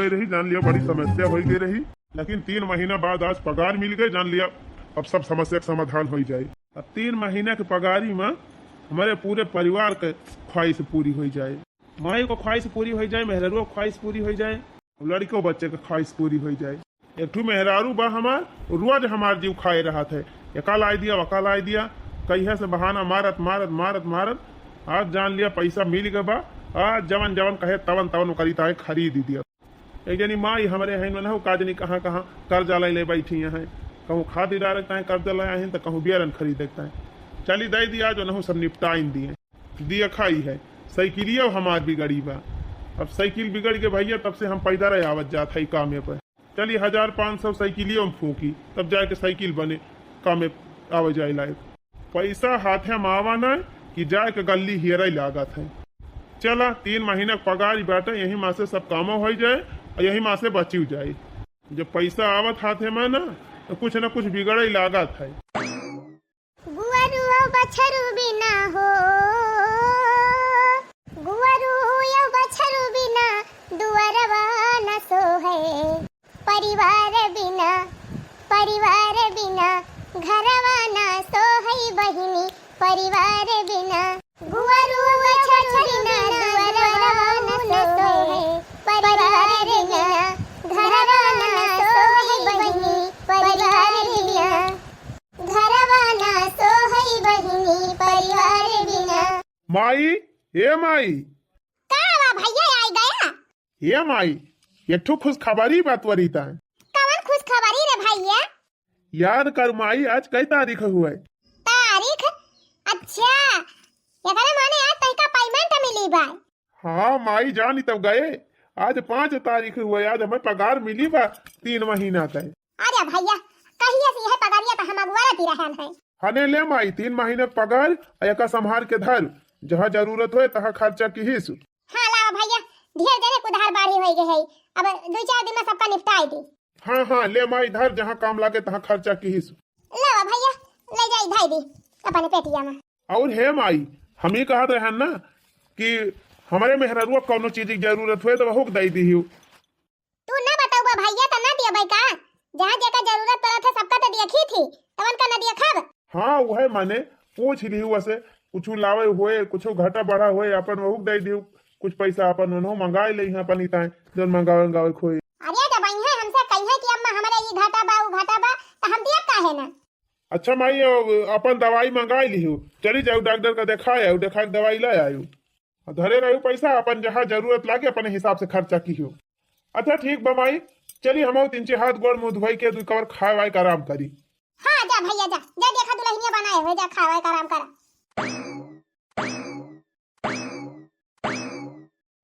गई रही, जान लिया बड़ी समस्या हो गई रही। लेकिन 3 महीना बाद आज पगार मिल गई, जान लिया अब सब समस्या का समाधान हो जाए। अब 3 महीना के पगारी में हमारे पूरे परिवार के ख्वाहिश पूरी हो जाए। माई को ख्वाहिश पूरी हो जाए, मेहरारू को ख्वाहिश पूरी हो जाए, लड़कों बच्चे के ख्वाहिश पूरी हो जाए। एक ठू मेहरारू बा हमार, रोज हमार जीव खाए रहा थे, एकल आई दिया वकाल आई दिया, कहिया से बहाना मारत मारत मारत मारत आज जान लिया पैसा मिल गया बा। आज जवन जवन कहे तवन तवन करी ताए खरीद दिया। एक जनी माई हमारे हैं न काजनी कहाँ कहाँ कर्जा ले बैठी हैं, कहूँ खाद डालता है कर्जा लाया है तो कहूँ बियरन खरीद देखता है। चली दे दिया जो न सब निपटाइन दिए दिया खाई है। साइकिलिया हमार बिगड़ी बा, अब साइकिल बिगड़ के भैया तब से हम पैदा रहे आवत जात है कामे पर। चली 1500 साइकिलियों में फूकी तब जाके साइकिल बने कामे आवे जाए लायक। पैसा हाथे में आवा न कि जाए के गली हियरा लागत है। चला 3 महीना पगार बाटे, यही माँ से सब कामों हो जाए और यही माँ से बची जाए। जब पैसा आवत हाथे में ना तो कुछ न कुछ बिगड़े लागत है। बछरू बिना हो गुवरू यो बछरू बिना दुअरवा न सोहे, परिवार बिना घरवा न सोहे बहिनी, परिवार बिना गुवरू बछरू बिना दुअरवा न सोहे, परिवार बिना घरवा न सोहे बहिनी, परिवार बिना घरवा न सोहे बहिनी, परिवार बिना। माई ए माई का बा भैया आई गया? ये माई एक ठो खुश खबरी बात वरीता है। कौन खुश खबरी रे भैया? याद कर माई आज कई तारीख हुआ है? तारीख? अच्छा एकरे माने आज तैका पेमेंट मिली बा। हाँ माई जानी तब गए, आज 5 तारीख हुआ है, आज हमें पगार मिली बा 3 महीना तक। अरे भैया कहिए से यह पगारिया तो हम अगवारत ही रहन है। हने ले माई 3 महीने पगार एका संभाल के धर, जहाँ जरूरत हो तहाँ खर्चा की ही सु। हाँ लावा भैया धीरे धीरे कुधार बारी हो गई है, अब 2-4 दिन में सबका निपटाई दी। हाँ हाँ ले माई धर, जहाँ काम लागे तहाँ खर्चा की ही सु। लावा भैया ले जाई धाई दी अपने पेटिया में। और हे माई हम ही कहते हैं ना कि हमारे मेहरारुआ कोनो चीज की जरूरत हुए तो वह दे दी। तू ना बताऊ बा भैया तो ना दिया भाई का, जहाँ जगह जरूरत पड़ा था सबका तो देखी थी, तवन का ना दिया खब। हाँ वह माने पूछ ली वैसे कुछ लावे हुए कुछ घटा बढ़ा हुए अपन वह दे दी, कुछ पैसा अपन उन्हों मंगाए ले अपन इताए जन मंगावे खोए। अरे जब आई है हमसे कही है कि अम्मा हमारे ये घाटा बा वो घाटा बा तो हम दिया काहे ना। अच्छा माई अपन दवाई मंगाई ली, चली जाऊ डॉक्टर का दिखाए देखा दवाई ले आयु, धरे रहू पैसा अपन जहाँ जरूरत लागे अपने हिसाब से खर्चा की हो। अच्छा ठीक बा माई, चली हम 3 हाथ गोड़ मुंह धोई के 2 कवर खाए वाए का आराम करी। हाँ जा भैया जा जा देखा दुल्हनिया बनाए हुए जा खाए का आराम करा।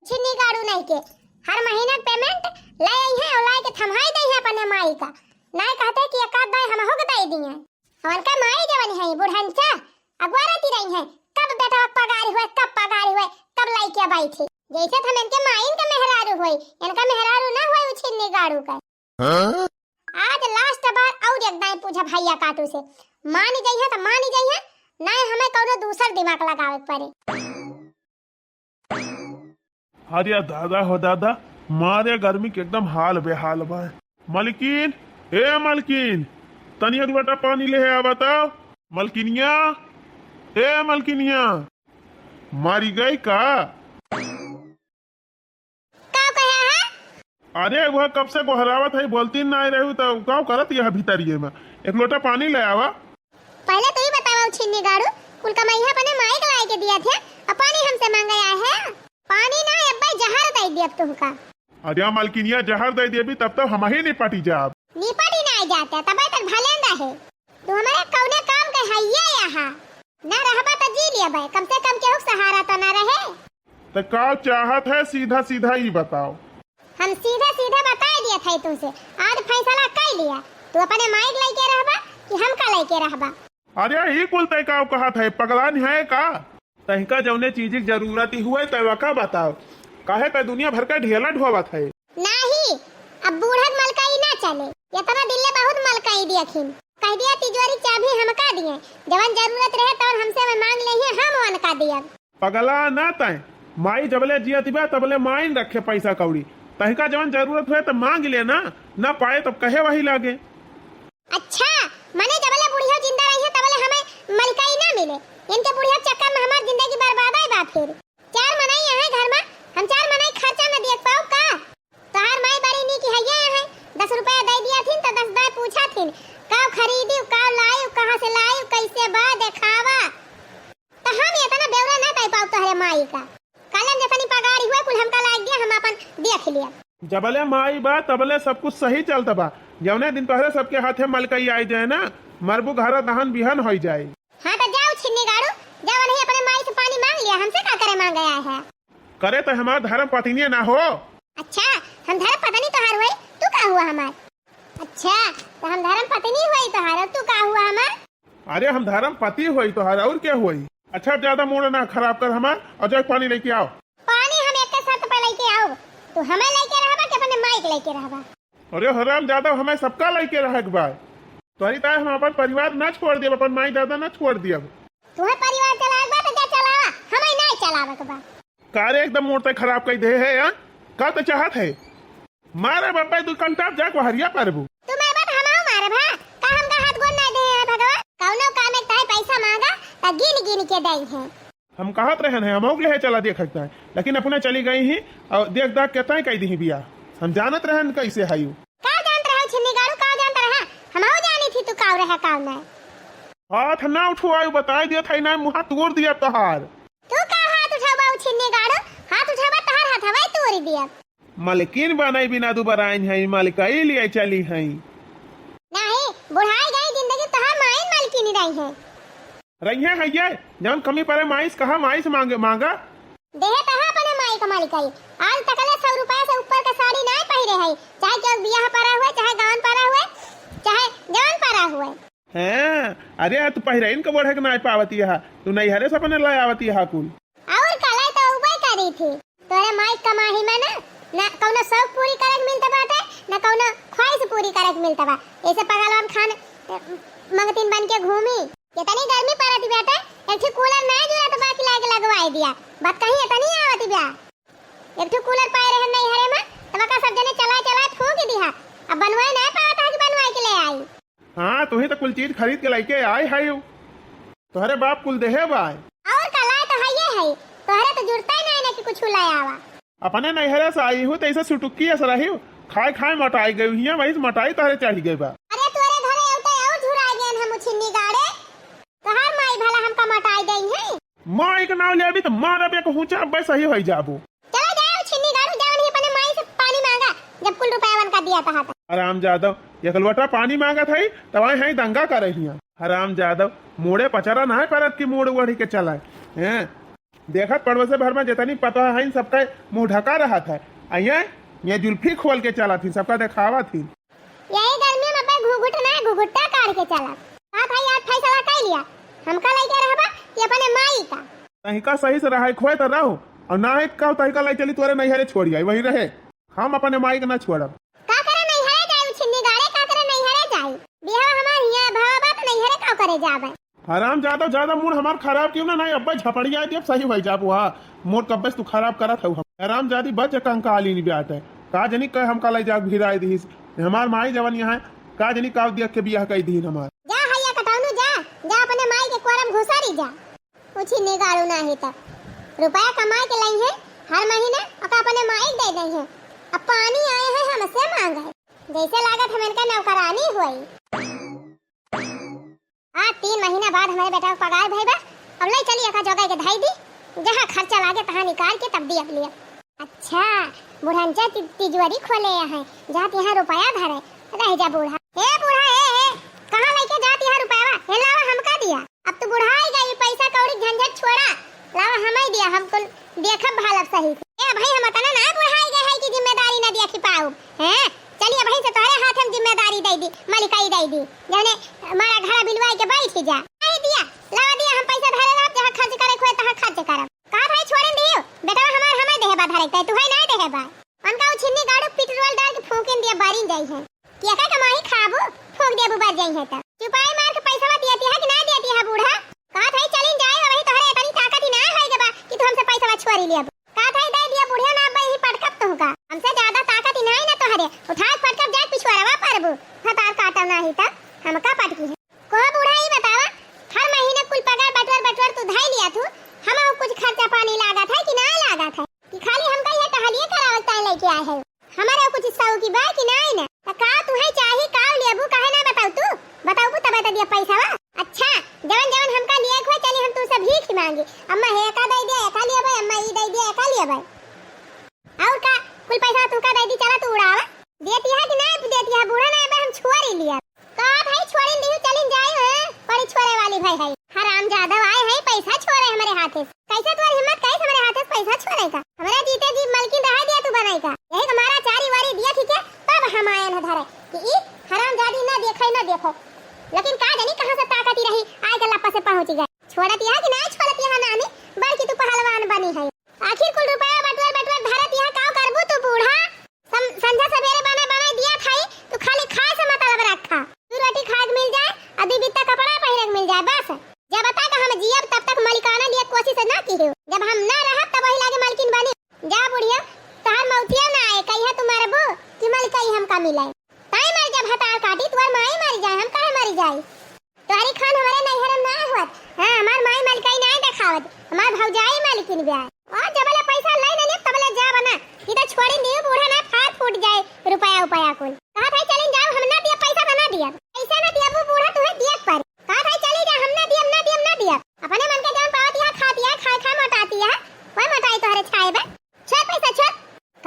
छिन्नी गाड़ू नहीं के हर महीने पेमेंट ले आई है और लाई के थमाई दई है अपने माई का, नहीं कहते कि एक आध दाई हम हो गई दिए और का माई जवन है बुढ़नचा अगवारती रही है, कब बेटा पगार हुए कब लाई के बाई थी, जैसे हम इनके माइन के मेहरारू हुई इनका मेहरारू ना हुई छिन्नी गाड़ू का। आज लास्ट बार और एक दाई पूछा भैया काटू से, मान जाई है तो मान जाई है, नहीं हमें कोनो दूसर दिमाग लगावे पड़े। अरे दादा हो दादा मारे गर्मी के एकदम हाल बेहाल बा। मलकिन ए मलकिन तनिया दुआटा पानी ले आ बताओ। मलकिनिया ए मलकिनिया मारी गई का कहे है? अरे वह कब से गोहरावत है, बोलती ना रहू तो का करत यह भीतरिए में, एक लोटा पानी ले आवा। पहले तो ही बताओ छिन्नी गाड़ू कुल कमाइया अपने माई के लाई के दिया थे, अब पानी हमसे मांगया है। पानी ना अब्बा जहर दे दिया तुमका। अरे मलकिनिया जहर दे देबी तब तो हम ही निपटी जाब। निपटी नहीं जाते तब तक भलेंदा है, तू हमारे कौने काम के हैया यहाँ ना रहबा तो जी लिया भाई, कम से कम केहू सहारा तो ना रहे। तो का चाहत है सीधा सीधा ही बताओ। हम सीधे सीधे बता दिया था तुमसे, आज फैसला कर लिया, तू अपने माई के लेके रहबा कि हम का लेके रहबा। अरे ही कुल तय का कहा था पगलान है का, तहका जौने चीज की जरूरत ही हुए तय का बताओ, काहे का दुनिया भर का ढेला ढोवत है। नहीं अब बूढ़त मलकाई ना चले, इतना दिल्ले बहुत मलकाई दियखिन, कह दिया तिजोरी चाबी हमका दिए, जवन जरूरत रहे तवन हमसे मांग ले हम उनका दिया। पगला ना तय माई जबले जियत बा तबले माइन रखे पैसा कौड़ी, तहिका जवन जरूरत हुए तो मांग लेना, ना पाए तो कहे वही लागे। अच्छा मने जबले बुढ़िया जिंदा रही है तबले हमें मलकाई ना मिले, इनके बुढ़िया चक्कर में हमार जिंदगी बर्बाद है बा। फिर चार मनाई है घर में, हम चार मनाई खर्चा न देख पाऊ का। तोहार माई बड़ी नी की है 10 रुपया दे दिया थी तो 10 बार पूछा थी का खरीदी का लाई कहां से लाई कैसे बा देखावा, तो हम इतना बेवरा ना दे पाऊ तोहरे माई का। कलम जतनी पगार हुए कुल हमका लाग दिया, हम अपन देख लिया। जबले माई बा तबले सब कुछ सही चलता बा, जौने दिन तोहरे सबके हाथे मलकई आई जाए ना, मरबू घर दहन बिहन हो जाए। हाँ तो जाओ छिन्नी गाड़ू, जाओ नहीं अपने माई से पानी मांग लिया, हमसे का करे मांग गया है। करे तो हमार धर्म पत्नी ना हो। अच्छा हम धर्म पत्नी तोहार हुई, तू का हुआ हमार? अच्छा तो हम धर्म पत्नी हुई तोहार, तू का हुआ हमार? अरे हम धर्म पति हुई तोहार और क्या हुई। अच्छा ज्यादा मूड ना खराब कर हमार, और जाके पानी लेके आओ। पानी हम एक के साथ पे लेके आओ, तू हमें लेके रहबा कि अपने माई के लेके रहबा? अरे हराम ज्यादा हमें सबका लेके रह बा, तोहरी ताय हम अपन परिवार न छोड़ दिए, अपन माई दादा न छोड़ दिए। तुम्हें परिवार चलावे बा तो जा चलावा, हमें नहीं चलावे के बा। कारे एकदम मोड़ते खराब कर दे है यार, का तो चाहत है मारे बापा दू कंटा जाके हरिया परबू। तुम्हें बात हमाओ मारे भा का हम का हाथ गोड़ नहीं दे है भगवान, कौनो काम में ताई पैसा मांगा त गिन गिन के दई है। हम कहत रहन है हम ले चला देख सकता है, लेकिन अपने चली गई ही और देख दाख के तय कह दी बिया। हम जानत रहन कैसे हायू का जानत रहो छिन्नी गाड़ू, का जानत रहा हमाओ जानी थी तू का रहा का नहीं। हाथ ना उठवायु बताई दिया था ना, मुंह तोड़ दिया तोहार। तू का हाथ उठावा छिन्नी गाड़ू, हाथ उठावा तोहार हाथ हवाई तोड़ दिया। मलकिन बनाई बिना दोबारा आई है, मलकई लिए चली है। नहीं बुढ़ाई गई जिंदगी तोहार माई मालकिनी रही है। रही है ये जब कमी पड़े माइस कहा माइस मांगा देहे तहा अपने माई का मालिकाई। आज तकले 100 रुपया से ऊपर का साड़ी नहीं पहिरे है, चाहे केहू बियाह पड़ा हुए, चाहे गावन पड़ा हुए, चाहे जवान पड़ा हुए। हैं अरे तू पहिरे इनके बढ़े के नहीं पावती है, तू नहीं हरे से अपने ले आवती है कुल। और कलाई तो उबे करी थी तोरे माई कमाही में ना कौनो शौक पूरी करे मिलता बाटे, ना कौनो ख्वाहिश पूरी करे मिलता बा। ऐसे पगलवान खान मंगतीन बन के घूमी, इतनी गर्मी पड़ती बेटा, एक ठो कूलर नहीं जुड़ा तो बाकी लाके लगवाई दिया। बात कहीं इतनी आवती बा, एक ठो कूलर पाए रहे नहीं हरे में तब का सब जने चला फूंक दिया। अब बनवाई नहीं पाता कि बनवाई के ले आई। हां तू ही तो कुल चीज खरीद के लेके आई है, तोहरे बाप कुल देहे बाय। और कलाई तो है ये है, तोहरे तो जुड़ता ही नहीं ना कि कुछ ले आवा। अपने नहीं हरे से आई हूं तो ऐसे सुटुक्की ऐसे रही खाए खाए मटाई गई हिया, वही मटाई तोहरे चढ़ गई बा। अरे तोरे घरे औते और झुरा गए हम छिन्नी गाड़े, तोहार माई भला हमका मटाई गई है। माई के नाम ले अभी तो मार पे कहूं चा बस सही हो जाबू। चलो जाओ छिन्नी गाड़ू, जाओ नहीं अपने माई से पानी मांगा जब कुल रुपया वन का दिया था। हराम जादव एक लोटा पानी मांगा था तब आई है दंगा कर रही है। हराम जादव मोड़े पचरा ना है परत की मोड़ वड़ी के चला है। देखत पड़ोसे भर में जितनी पता है सबका मुंह ढका रहा था, आइए ये जुल्फी खोल के चला थी, सबका दिखावा थी। यही गर्मी में अपने घुघुट्टा काट के चला। हां भाई आज फैसला कर लिया, हमका लेके रहबा कि अपने माई का। तहिका सही से रहा खोए तो रहो, और ना है का तहिका ले चली तोरे नहीं हरे छोड़ आई वही रहे, हम अपने माई के ना छोड़ब। का करे नहीं हरे जाई छिन्नी गाड़े, का करे नहीं हरे जाई बियाह हमार हिया भावा बात नहीं हरे का करे जाबे। हराम जादव ज्यादा मूड हमार खराब क्यों ना नहीं अब्बा झपड़िया दिया सही भाई जाबू। हां मोर कब्बस तू खराब करत हऊ। हराम जादी बच कंका आली नहीं ब्याट है का जनी कह हमका ले जा भिराई दी हमार माई जवन यहाँ का जनी का देख के बियाह कई दी हमार। जा हैया कटाउनु जा अपने माई के कोरम घुसारी जा, कुछ ही निगाड़ू ना है तब रुपया कमा के लाई है हर महीने और अपने माई दे दे है। अब पानी आए हैं हमसे मांग है, जैसे लागत हम इनका नौकरानी हुई। 3 महीना बाद हमारे बेटा को पगार भइबा, अब ले चलिए का जगह के धाई दी, जहाँ खर्चा लागे तहाँ निकाल के तब दी अगली। अच्छा बुढ़ांचा तिजोरी खोले हैं जहाँ यहाँ रुपया धरे रह जा बूढ़ा। हे बूढ़ा हे कहाँ लेके जाती है रुपया, हे लावा हमका दिया। अब तू बुढ़ाई गई, पैसा कौड़ी झंझट छोड़ा, लावा हमें दिया, हमको देखब भालब सही से। ए भाई हम तना ना बुढ़ाई गए है कि जिम्मेदारी ना दिया कि पाऊ हैं। चलिए भाई से तोरे हाथ हम जिम्मेदारी दे दी, मलिकाई दे दी, जाने हमारा घर बिलवाई के बैठ जा। नहीं दिया लावा दिया, हम पैसा धरे रह जहाँ खर्च करे खोए तहाँ खर्च करब। का भाई छोड़न दियो बेटा हमार हमें देहे बा धरे तू है नहीं देहे बा। उनका छिन्नी गाड़ू पेट्रोल डाल के फूंकेन दिया बारी जाई है, क्या का कमाई खाबू फूंक दिया बुबार जाई है। तब चुपाई मार के पैसा देती है कि नहीं देती है बूढ़ा। का भाई चलिन जाए वही तोहरे इतनी ताकत ही ना है के बा कि तू हमसे पैसा छोरी लिया। का भाई दे दिया बुढ़िया ना भाई पटकब तो का हमसे ज्यादा लिया भाई और का कुल पैसा तू का दे दी चला तू उड़ावा देती है कि नहीं देती है बूढ़ा ना हम छोड़ लिया का भाई छोड़ दी चलिन जाए है बड़ी छोरे वाली भाई है हराम जादव आए हैं पैसा छोड़े हमारे हाथे कैसे तुम्हारी हिम्मत कैसे हमारे हाथे पैसा छोड़े का हमारा जीते जी मलकिन रहा दिया तू बनाई का यही हमारा चारी वारी दिया ठीक है तब हम आए न धरे कि ई हराम जादी ना देखे ना देखो लेकिन का जानी कहां से ताकत रही आए गला पास पहुंच गए छोड़ती है कि नहीं छोड़ती है नानी बल्कि तू पहलवान बनी है आखिर कुल रुपया बटवर धरत यहां का करबू तू बूढ़ा संध्या सवेरे बना दिया खाई तू खाली खाए से मतलब रखा तू रोटी खाए मिल जाए अभी बित्ता कपड़ा पहने मिल जाए बस जब बता का हम जियब तब तक मालिकाना लिए कोशिश ना की हो जब हम ना रहब तब वही लागे मालकिन बनी जा बुढ़िया तहार मौतिया ना आए कहिया तू मारबो कि मालिकाई हमका मिले ताई मर जब हतार काटी तुर माई मर जाए हम काहे मर जाए तोहरी खान हमारे नैहर ना होत हां हमार माई मालिकाई ना देखावत हमार भौजाई मालकिन बे और जबले पैसा ले ने तबले जा बना इधर छोड़ी दियो बूढ़ा ना फाट फूट जाए रुपया उपाया कुल कहा भाई चलिन जाओ हम ना दिया पैसा बना दिया पैसा ना दिया वो बूढ़ा तुम्हें दिया पर कहा भाई चली जा हम ना दिया अपने मन के जान पावत यहां खाती है खा मोटाती है कोई मोटाई तोहरे छाए बे छोड़ पैसा छोड़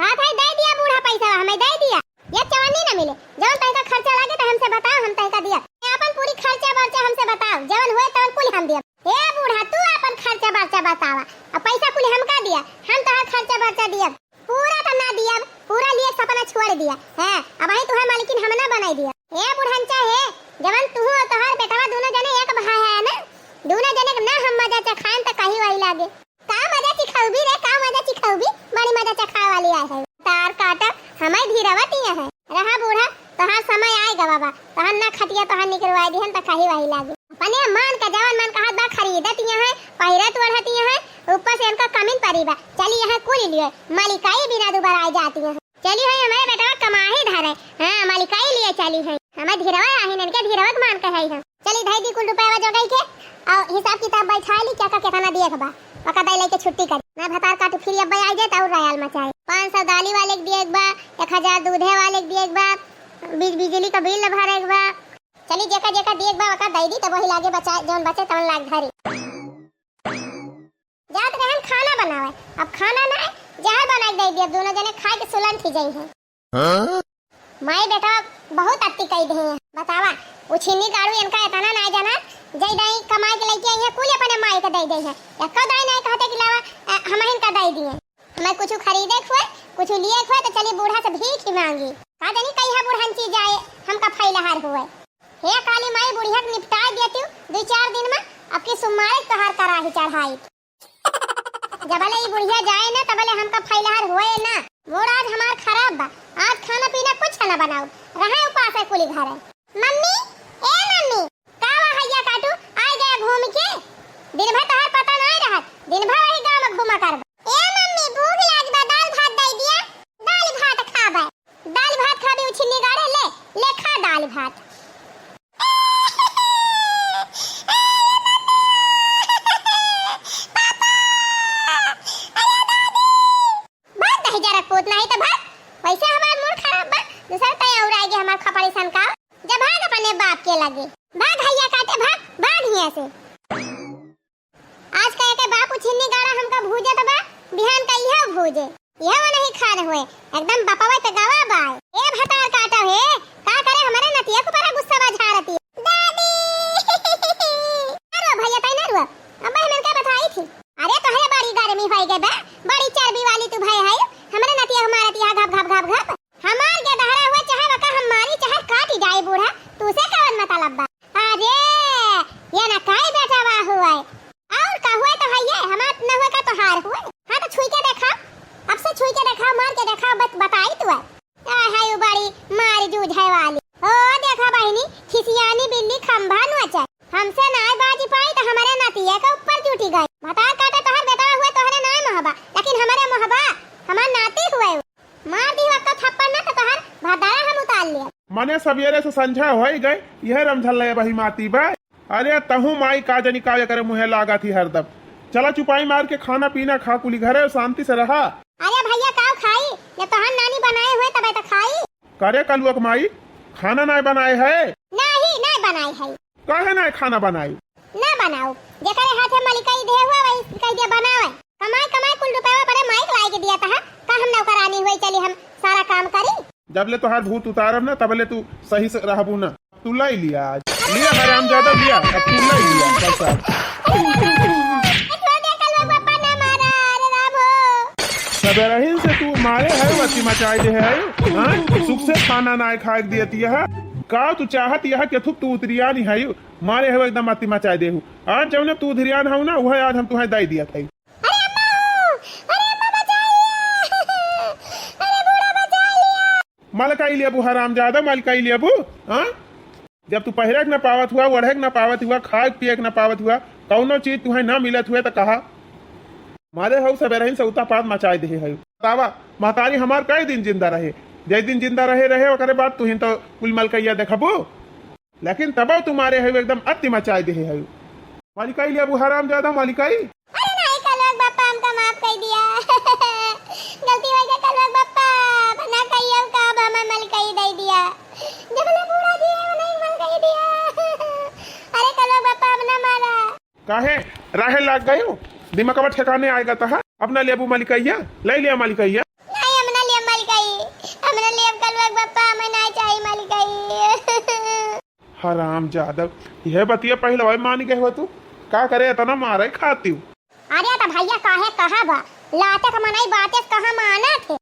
कहा भाई दे दिया बूढ़ा पैसा हमें दे दिया ये चवन्नी ना मिले जवन तय का खर्चा लागे तो हमसे बताओ हम तय का दिया अपन पूरी खर्चा बर्चा हमसे बताओ जवन होए तवन कुल हम दिया ए बूढ़ा तू अपन खर्चा बर्चा बतावा अब पैसा कुल हमका दिया हम तोहर खर्चा बर्चा दिया पूरा तो ना दिया पूरा लिए सपना छोड़ दिया है अब आई तुहर मालकिन हम ना बनाई दिया ए बुढ़ांचा है जवन तू और तोहर बेटवा दोनों जने एक भाई है ना दोनों जने ना हम मजा चखाएं तो कहीं वही लागे का मजा चिखाऊबी रे का मजा चिखाऊबी बड़ी मजा चखा वाली आए है तार काटा हमें धीरावती है रहा बूढ़ा तोहार समय आएगा बाबा तोहार ना खटिया तोहार निकलवाई दिहन तो कहीं वही लागे अपने मान का जवान मान का हाथ बा खरीदती है पहिरत ओढ़ती है ऊपर से इनका कमिन परिबा चली यहाँ कुल लिए मालिकाई बिना दोबारा आई जाती है चली है हमारे बेटा कमाही धरे हां मालिकाई लिए चली है हमें धीरवा आही इनके धीरवत मान के है चली धाई दी कुल रुपया जोगाई के और हिसाब किताब बैठा ली क्या का कितना दिए बा पका दई लेके छुट्टी कर मैं भतार काट फिर अब आ जाए और रयाल मचाए 500 दाली वाले के दिए बा 1000 दूधे वाले के दिए बा बिजली का बिल भरे बा चली जेका जेका दिए बा का दई दी तब वही लागे बचा जोन बचे तवन लाग धरी जात रहन खाना बनावे अब खाना ना जहर बना के दे दिया दोनों जने खा के सुलन थी जाई है हां माई बेटा बहुत अति कई दे हैं बतावा वो छिन्नी गाड़ू इनका इतना ना जाना जई दाई कमाई के लेके आई है कुल अपने माई का दे दे है या का दाई नहीं कहते कि लावा हम इनका दे दिए हमें कुछ खरीदे खोए कुछ लिए खोए तो चली बूढ़ा से भीख ही मांगी का जानी कई है बूढ़न चीज जाए हमका फैलहार हुए हे काली माई बुढ़िया निपटा देती 2-4 दिन में आपकी सुमारे तोहार करा ही चढ़ाई जबले ये बुढ़िया जाए ना तबले हमका फैलहार हुए ना मोर आज हमार खराब बा आज खाना पीना कुछ ना बनाओ रहे उपास है कुली घर मम्मी ए मम्मी कावा हैया काटू आ गया घूम के दिन भर तोहार पता नहीं रहा दिन भर वही गांव में घुमा कर ए मम्मी भूख लाग बा दाल भात दे दिया दाल भात खाबे दाल भात खाबे उछिनी गाड़े ले खा दाल भात नहीं तो भाग वैसे हमार मूड खराब बा दूसरा तय और आएगी हमार खपड़ी सन का जब भाग अपने बाप के लगे भाग हैया काटे भाग हिया से आज कहे के बाप छिन्नी गाड़ा हमका भूजे तो बा बिहान का यह भूजे यह नहीं खान हुए एकदम बपावा पे गवा बाय ए भतार काटा है का करे हमारे नतिया को बड़ा गुस्सा बझारती दादी अरे भैया तय ना रुआ अब मैं क्या बताई थी अरे तो है बड़ी गर्मी होई गे बा बड़ी चर्बी वाली तू भाई है हमरे नतिया हमारा तिया घप हमार के दहरा हुआ चाहे वका हमारी चाहे काटी जाए बूढ़ा तू से कवन मतलब बा अरे ये ना काई बेटा वा हुआ और का हुआ तो है ये हमार न हुआ का तो हार हुआ हां तो छुई के देखा अब से छुई के देखा मार के देखा बताई तू है वो बड़ी मार जूझ है वाली ओ देखा बहनी खिसियानी बिल्ली खंभा नोचा हमसे ना बाजी पाई तो हमारे नतिया के ऊपर टूटी गई बता काटे तोहर बेटा हुआ तोहरे ना मोहबा लेकिन हमारे मोहबा हमार नाती हुए मार दी वक्त थप्पड़ ना तो तोहर भदारा हम उतार लिया मने सवेरे से संझा होई गए यह रमझल ले बही माती बा अरे तहु माई का जनी काय करे मुहे लागा थी हरदम चला चुपाई मार के खाना पीना खा कुली घरे शांति से रहा अरे भैया काव खाई ये तोहर नानी बनाए हुए तबे तो खाई करे कलुक माई खाना नहीं बनाए है नहीं बनाई है काहे नहीं खाना बनाई ना बनाओ जेकरे हाथे मलिकाई दे हुआ वही कह दे बनावे कमाई कुल रुपया परे माइक लाई जब ले तोहार भूत उतारब ना तब ले तू सही से रहबू ना। तू लाई लिया आज लिया हराम ज्यादा लिया, अब तू लाई लिया कल साहब सबेरहीन से तू मारे है वती मचाई दे है हाँ? सुख से खाना ना खाए दियती है का तू चाहत यह के तू उतरिया नहीं है मारे है एकदम अति मचाई दे आज जब तू उधरियान हूँ ना वह आज हम तुम्हें दे दिया था। मलकाई लिया बू हराम ज्यादा मलकाई लिया बू हाँ? जब तू पहरे न पावत हुआ ओढ़े न पावत हुआ खाए पिए न पावत हुआ कौनो चीज तुम्हें न मिलत हुए तो कहा मारे हो सबेरहीन से उता पात मचाई दे है। बतावा महतारी हमार कई दिन जिंदा रहे, जय दिन जिंदा रहे ओकरे बाद तुहिन तो कुल मलकैया देखबो लेकिन तब तुम्हारे है एकदम अति मचाई दे है। मालिकाई लिया बू हराम ज्यादा मलिकाई अरे नहीं कलवाग बापा हमका माफ कर दिया गलती हो गई कलवाग बापा बना कहियो का अब हमें मलकई दे दिया जब ले बूढ़ा दिया नहीं मलकई दिया अरे कलवाग बापा अपना मारा काहे राहे लाग गए हो दिमाग का ठिकाने आएगा तो अपना लेबू मलिकैया ले लिया मलिकैया नहीं हमने लिए मलकई हमने लिए कलवाग बापा हमें नहीं चाहिए मलकई हराम जादव यह बतिया पहले भाई मान गए हो तू का करे इतना मारे खाती हूँ। अरे तो भैया काहे कहा बा लाते कमानाई बातें कहाँ माना थे